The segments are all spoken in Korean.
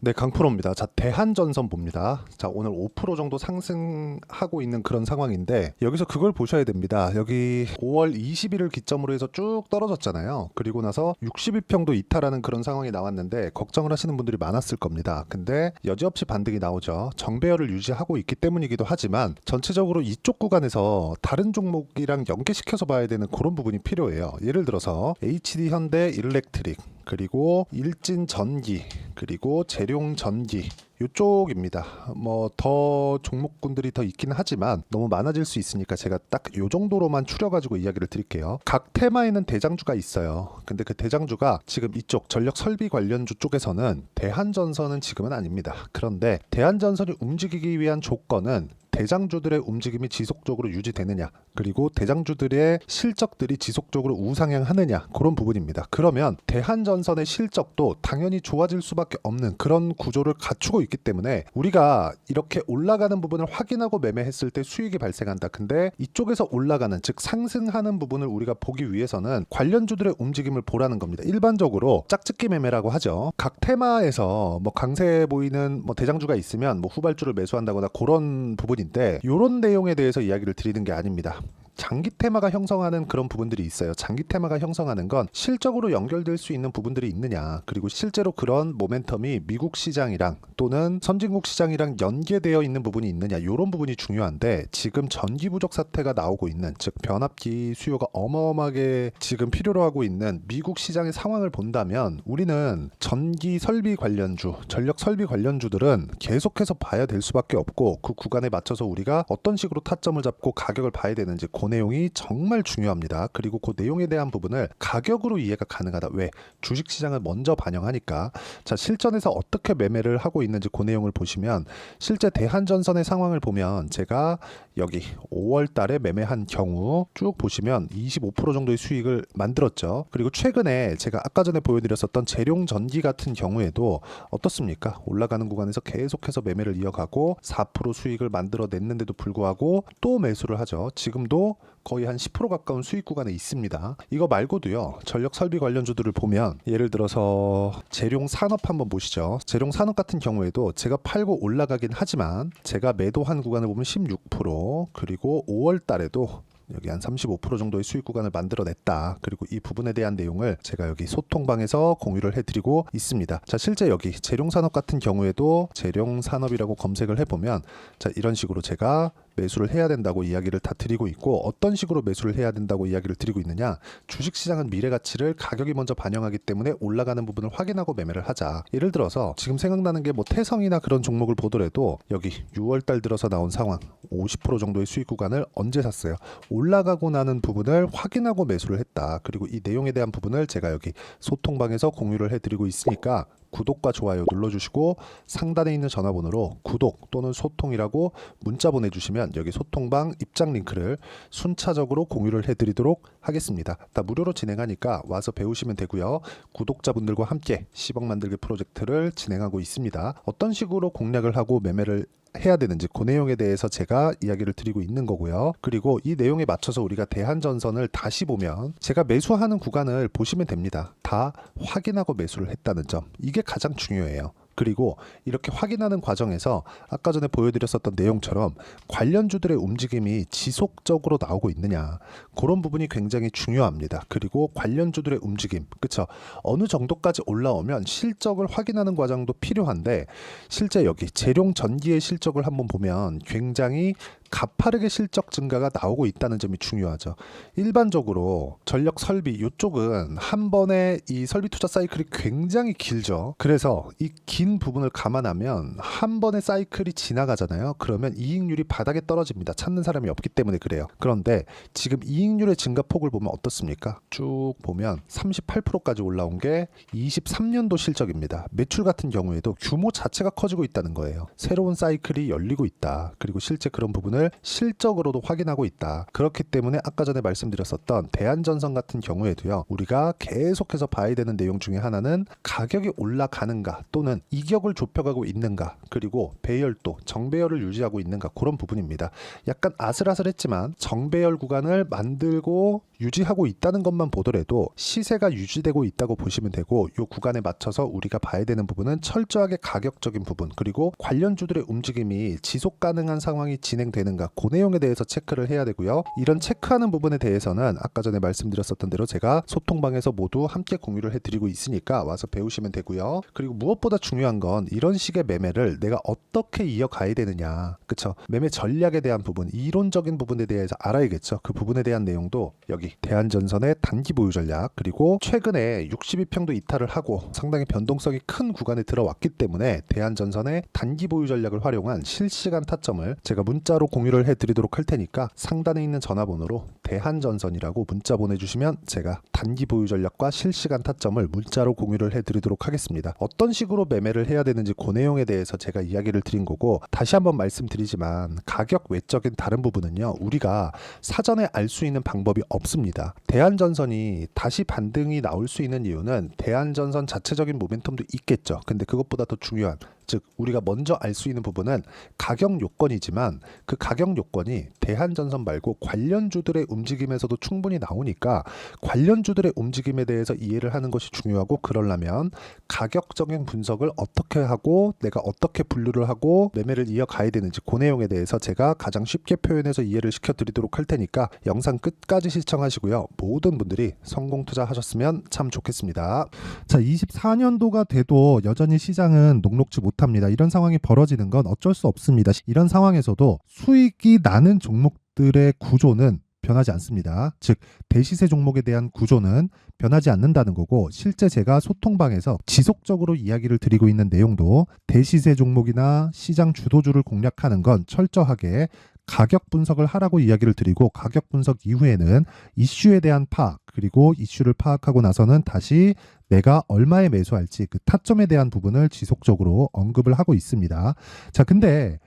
네, 강프로입니다. 자, 대한전선 봅니다. 자, 오늘 5% 정도 상승하고 있는 그런 상황인데 여기서 그걸 보셔야 됩니다. 여기 5월 20일을 기점으로 해서 쭉 떨어졌잖아요. 그리고 나서 62평도 이탈하는 그런 상황이 나왔는데 걱정을 하시는 분들이 많았을 겁니다. 근데 여지없이 반등이 나오죠. 정배열을 유지하고 있기 때문이기도 하지만 전체적으로 이쪽 구간에서 다른 종목이랑 연계시켜서 봐야 되는 그런 부분이 필요해요. 예를 들어서 HD 현대 일렉트릭, 그리고 일진전기, 그리고 재룡전기, 이쪽입니다. 뭐 더 종목군들이 더 있긴 하지만 너무 많아질 수 있으니까 제가 딱 요 정도로만 추려가지고 이야기를 드릴게요. 각 테마에는 대장주가 있어요. 근데 그 대장주가 지금 이쪽 전력 설비 관련주 쪽에서는 대한전선은 지금은 아닙니다. 그런데 대한전선이 움직이기 위한 조건은 대장주들의 움직임이 지속적으로 유지되느냐, 그리고 대장주들의 실적들이 지속적으로 우상향하느냐, 그런 부분입니다. 그러면 대한전선의 실적도 당연히 좋아질 수밖에 없는 그런 구조를 갖추고 있기 때문에 우리가 이렇게 올라가는 부분을 확인하고 매매했을 때 수익이 발생한다. 근데 이쪽에서 올라가는, 즉 상승하는 부분을 우리가 보기 위해서는 관련주들의 움직임을 보라는 겁니다. 일반적으로 짝짓기 매매라고 하죠. 각 테마에서 뭐 강세 보이는 뭐 대장주가 있으면 뭐 후발주를 매수한다거나 그런 부분인데 이런 내용에 대해서 이야기를 드리는 게 아닙니다. 장기 테마가 형성하는 그런 부분들이 있어요. 장기 테마가 형성하는 건 실적으로 연결될 수 있는 부분들이 있느냐, 그리고 실제로 그런 모멘텀이 미국 시장이랑 또는 선진국 시장이랑 연계되어 있는 부분이 있느냐, 이런 부분이 중요한데 지금 전기 부족 사태가 나오고 있는, 즉 변압기 수요가 어마어마하게 지금 필요로 하고 있는 미국 시장의 상황을 본다면 우리는 전기 설비 관련주, 전력 설비 관련주들은 계속해서 봐야 될 수밖에 없고 그 구간에 맞춰서 우리가 어떤 식으로 타점을 잡고 가격을 봐야 되는지 그 내용이 정말 중요합니다. 그리고 그 내용에 대한 부분을 가격으로 이해가 가능하다. 왜? 주식시장을 먼저 반영하니까. 자, 실전에서 어떻게 매매를 하고 있는지 그 내용을 보시면 실제 대한전선의 상황을 보면 제가 여기 5월 달에 매매한 경우 쭉 보시면 25% 정도의 수익을 만들었죠. 그리고 최근에 제가 아까 전에 보여드렸었던 재룡전기 같은 경우에도 어떻습니까? 올라가는 구간에서 계속해서 매매를 이어가고 4% 수익을 만들어냈는데도 불구하고 또 매수를 하죠. 지금도 거의 한 10% 가까운 수익 구간에 있습니다. 이거 말고도요, 전력 설비 관련주들을 보면 예를 들어서 재룡산업 한번 보시죠. 재룡산업 같은 경우에도 제가 팔고 올라가긴 하지만 제가 매도한 구간을 보면 16%, 그리고 5월 달에도 여기 한 35% 정도의 수익 구간을 만들어냈다. 그리고 이 부분에 대한 내용을 제가 여기 소통방에서 공유를 해드리고 있습니다. 자, 실제 여기 재룡산업 같은 경우에도 재룡산업이라고 검색을 해보면 자, 이런 식으로 제가 매수를 해야 된다고 이야기를 다 드리고 있고, 어떤 식으로 매수를 해야 된다고 이야기를 드리고 있느냐, 주식시장은 미래가치를 가격이 먼저 반영하기 때문에 올라가는 부분을 확인하고 매매를 하자. 예를 들어서 지금 생각나는 게 뭐 태성이나 그런 종목을 보더라도 여기 6월달 들어서 나온 상황 50% 정도의 수익 구간을 언제 샀어요? 올라가고 나는 부분을 확인하고 매수를 했다. 그리고 이 내용에 대한 부분을 제가 여기 소통방에서 공유를 해드리고 있으니까 구독과 좋아요 눌러주시고 상단에 있는 전화번호로 구독 또는 소통이라고 문자 보내주시면 여기 소통방 입장 링크를 순차적으로 공유를 해드리도록 하겠습니다. 다 무료로 진행하니까 와서 배우시면 되고요. 구독자분들과 함께 10억 만들기 프로젝트를 진행하고 있습니다. 어떤 식으로 공략을 하고 매매를 해야 되는지 그 내용에 대해서 제가 이야기를 드리고 있는 거고요. 그리고 이 내용에 맞춰서 우리가 대한전선을 다시 보면 제가 매수하는 구간을 보시면 됩니다. 다 확인하고 매수를 했다는 점, 이게 가장 중요해요. 그리고 이렇게 확인하는 과정에서 아까 전에 보여드렸었던 내용처럼 관련주들의 움직임이 지속적으로 나오고 있느냐, 그런 부분이 굉장히 중요합니다. 그리고 관련주들의 움직임, 그쵸? 어느 정도까지 올라오면 실적을 확인하는 과정도 필요한데 실제 여기 재룡전기의 실적을 한번 보면 굉장히 가파르게 실적 증가가 나오고 있다는 점이 중요하죠. 일반적으로 전력 설비 이쪽은 한 번에 이 설비 투자 사이클이 굉장히 길죠. 그래서 이 긴 부분을 감안하면 한 번의 사이클이 지나가잖아요. 그러면 이익률이 바닥에 떨어집니다. 찾는 사람이 없기 때문에 그래요. 그런데 지금 이익률의 증가폭을 보면 어떻습니까? 쭉 보면 38%까지 올라온 게 23년도 실적입니다. 매출 같은 경우에도 규모 자체가 커지고 있다는 거예요. 새로운 사이클이 열리고 있다. 그리고 실제 그런 부분을 부분을 실적으로도 확인하고 있다. 그렇기 때문에 아까 전에 말씀드렸었던 대한전선 같은 경우에도요, 우리가 계속해서 봐야 되는 내용 중에 하나는 가격이 올라가는가 또는 이격을 좁혀가고 있는가, 그리고 배열도 정배열을 유지하고 있는가, 그런 부분입니다. 약간 아슬아슬했지만 정배열 구간을 만들고 유지하고 있다는 것만 보더라도 시세가 유지되고 있다고 보시면 되고, 이 구간에 맞춰서 우리가 봐야 되는 부분은 철저하게 가격적인 부분, 그리고 관련주들의 움직임이 지속 가능한 상황이 진행되는가, 그 내용에 대해서 체크를 해야 되고요. 이런 체크하는 부분에 대해서는 아까 전에 말씀드렸었던 대로 제가 소통방에서 모두 함께 공유를 해드리고 있으니까 와서 배우시면 되고요. 그리고 무엇보다 중요한 건 이런 식의 매매를 내가 어떻게 이어가야 되느냐, 그쵸? 매매 전략에 대한 부분, 이론적인 부분에 대해서 알아야겠죠. 그 부분에 대한 내용도 여기 대한전선의 단기 보유 전략, 그리고 최근에 62평도 이탈을 하고 상당히 변동성이 큰 구간에 들어왔기 때문에 대한전선의 단기 보유 전략을 활용한 실시간 타점을 제가 문자로 공유를 해드리도록 할 테니까 상단에 있는 전화번호로 대한전선이라고 문자 보내주시면 제가 단기 보유 전략과 실시간 타점을 문자로 공유를 해드리도록 하겠습니다. 어떤 식으로 매매를 해야 되는지 그 내용에 대해서 제가 이야기를 드린 거고, 다시 한번 말씀드리지만 가격 외적인 다른 부분은요, 우리가 사전에 알 수 있는 방법이 없습니다. 대한전선이 다시 반등이 나올 수 있는 이유는 대한전선 자체적인 모멘텀도 있겠죠. 근데 그것보다 더 중요한, 즉 우리가 먼저 알 수 있는 부분은 가격 요건이지만, 그 가격 요건이 대한전선 말고 관련주들의 움직임에서도 충분히 나오니까 관련주들의 움직임에 대해서 이해를 하는 것이 중요하고, 그러려면 가격적인 분석을 어떻게 하고 내가 어떻게 분류를 하고 매매를 이어가야 되는지, 그 내용에 대해서 제가 가장 쉽게 표현해서 이해를 시켜드리도록 할 테니까 영상 끝까지 시청하시고요. 모든 분들이 성공 투자하셨으면 참 좋겠습니다. 자, 24년도가 돼도 여전히 시장은 녹록지 못합니다. 이런 상황이 벌어지는 건 어쩔 수 없습니다. 이런 상황에서도 수익이 나는 종목들의 구조는 변하지 않습니다. 즉 대시세 종목에 대한 구조는 변하지 않는다는 거고, 실제 제가 소통방에서 지속적으로 이야기를 드리고 있는 내용도 대시세 종목이나 시장 주도주를 공략하는 건 철저하게 가격 분석을 하라고 이야기를 드리고, 가격 분석 이후에는 이슈에 대한 파악, 그리고 이슈를 파악하고 나서는 다시 내가 얼마에 매수할지 그 타점에 대한 부분을 지속적으로 언급을 하고 있습니다. 자, 근데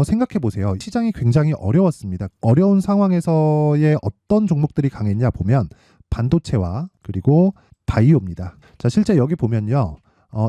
생각해 보세요. 시장이 굉장히 어려웠습니다. 어려운 상황에서의 어떤 종목들이 강했냐 보면 반도체와 그리고 바이오입니다. 자, 실제 여기 보면요,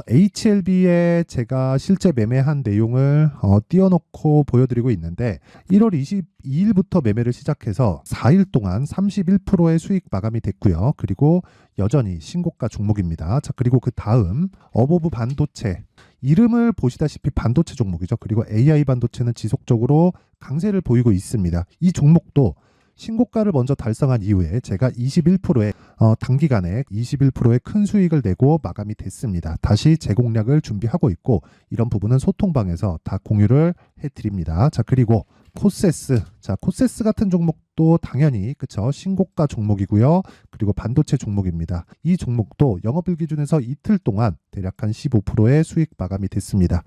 HLB에 제가 실제 매매한 내용을 띄워놓고 보여드리고 있는데, 1월 22일부터 매매를 시작해서 4일 동안 31%의 수익 마감이 됐고요. 그리고 여전히 신고가 종목입니다. 자, 그리고 그 다음 어보브 반도체, 이름을 보시다시피 반도체 종목이죠. 그리고 AI 반도체는 지속적으로 강세를 보이고 있습니다. 이 종목도 신고가를 먼저 달성한 이후에 제가 21%의 단기간에 21%의 큰 수익을 내고 마감이 됐습니다. 다시 재공략을 준비하고 있고, 이런 부분은 소통방에서 다 공유를 해드립니다. 자, 그리고 코세스, 자, 코세스 같은 종목도 당연히 그쵸, 신고가 종목이고요. 그리고 반도체 종목입니다. 이 종목도 영업일 기준에서 이틀 동안 대략 한 15%의 수익 마감이 됐습니다.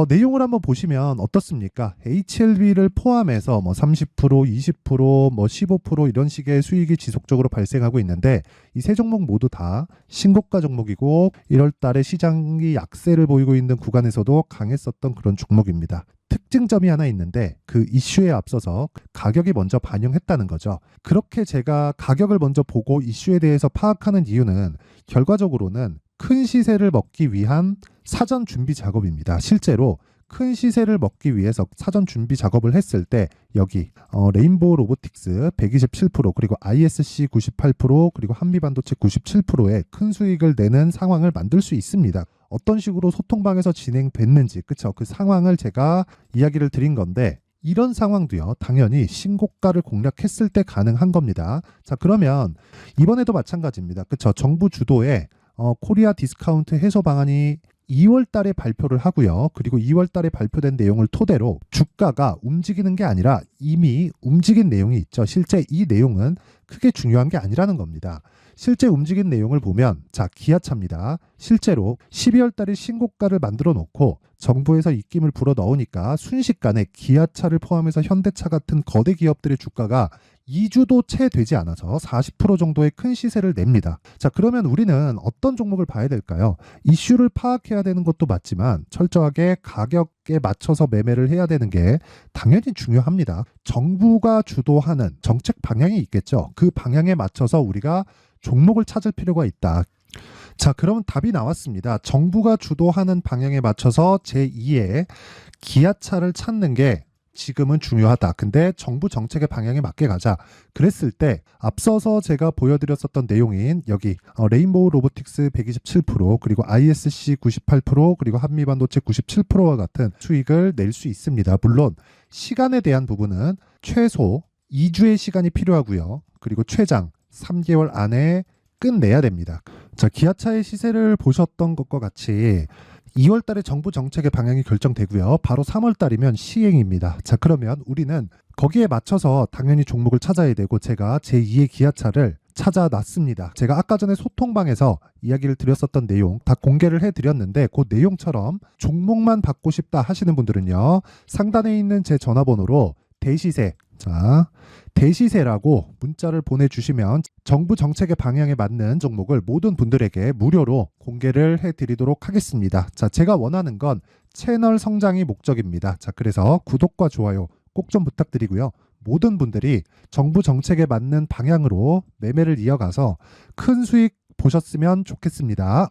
내용을 한번 보시면 어떻습니까? HLB를 포함해서 뭐 30%, 20%, 뭐 15% 이런 식의 수익이 지속적으로 발생하고 있는데, 이 세 종목 모두 다 신고가 종목이고 1월 달에 시장이 약세를 보이고 있는 구간에서도 강했었던 그런 종목입니다. 특징점이 하나 있는데, 그 이슈에 앞서서 가격이 먼저 반영했다는 거죠. 그렇게 제가 가격을 먼저 보고 이슈에 대해서 파악하는 이유는 결과적으로는 큰 시세를 먹기 위한 사전 준비 작업입니다. 실제로 큰 시세를 먹기 위해서 사전 준비 작업을 했을 때 여기 레인보우 로보틱스 127%, 그리고 ISC 98%, 그리고 한미반도체 97%의 큰 수익을 내는 상황을 만들 수 있습니다. 어떤 식으로 소통방에서 진행됐는지, 그쵸? 그 상황을 제가 이야기를 드린 건데, 이런 상황도요, 당연히 신고가를 공략했을 때 가능한 겁니다. 자, 그러면 이번에도 마찬가지입니다. 그쵸? 정부 주도의 코리아 디스카운트 해소 방안이 2월 달에 발표를 하고요. 그리고 2월 달에 발표된 내용을 토대로 주가가 움직이는 게 아니라 이미 움직인 내용이 있죠. 실제 이 내용은 크게 중요한 게 아니라는 겁니다. 실제 움직인 내용을 보면, 자, 기아차입니다. 실제로 12월 달에 신고가를 만들어 놓고 정부에서 입김을 불어 넣으니까 순식간에 기아차를 포함해서 현대차 같은 거대 기업들의 주가가 2주도 채 되지 않아서 40% 정도의 큰 시세를 냅니다. 자, 그러면 우리는 어떤 종목을 봐야 될까요? 이슈를 파악해야 되는 것도 맞지만 철저하게 가격에 맞춰서 매매를 해야 되는 게 당연히 중요합니다. 정부가 주도하는 정책 방향이 있겠죠. 그 방향에 맞춰서 우리가 종목을 찾을 필요가 있다. 자, 그러면 답이 나왔습니다. 정부가 주도하는 방향에 맞춰서 제2의 기아차를 찾는 게 지금은 중요하다. 근데 정부 정책의 방향에 맞게 가자. 그랬을 때 앞서서 제가 보여드렸었던 내용인 여기 레인보우 로보틱스 127% 그리고 ISC 98% 그리고 한미반도체 97%와 같은 수익을 낼 수 있습니다. 물론 시간에 대한 부분은 최소 2주의 시간이 필요하고요. 그리고 최장 3개월 안에 끝내야 됩니다. 자, 기아차의 시세를 보셨던 것과 같이 2월 달에 정부 정책의 방향이 결정되고요. 바로 3월 달이면 시행입니다. 자, 그러면 우리는 거기에 맞춰서 당연히 종목을 찾아야 되고 제가 제2의 기아차를 찾아놨습니다. 제가 아까 전에 소통방에서 이야기를 드렸었던 내용 다 공개를 해드렸는데 그 내용처럼 종목만 받고 싶다 하시는 분들은요. 상단에 있는 제 전화번호로 대시세, 자, 대시세라고 문자를 보내주시면 정부 정책의 방향에 맞는 종목을 모든 분들에게 무료로 공개를 해드리도록 하겠습니다. 자, 제가 원하는 건 채널 성장이 목적입니다. 자, 그래서 구독과 좋아요 꼭 좀 부탁드리고요. 모든 분들이 정부 정책에 맞는 방향으로 매매를 이어가서 큰 수익 보셨으면 좋겠습니다.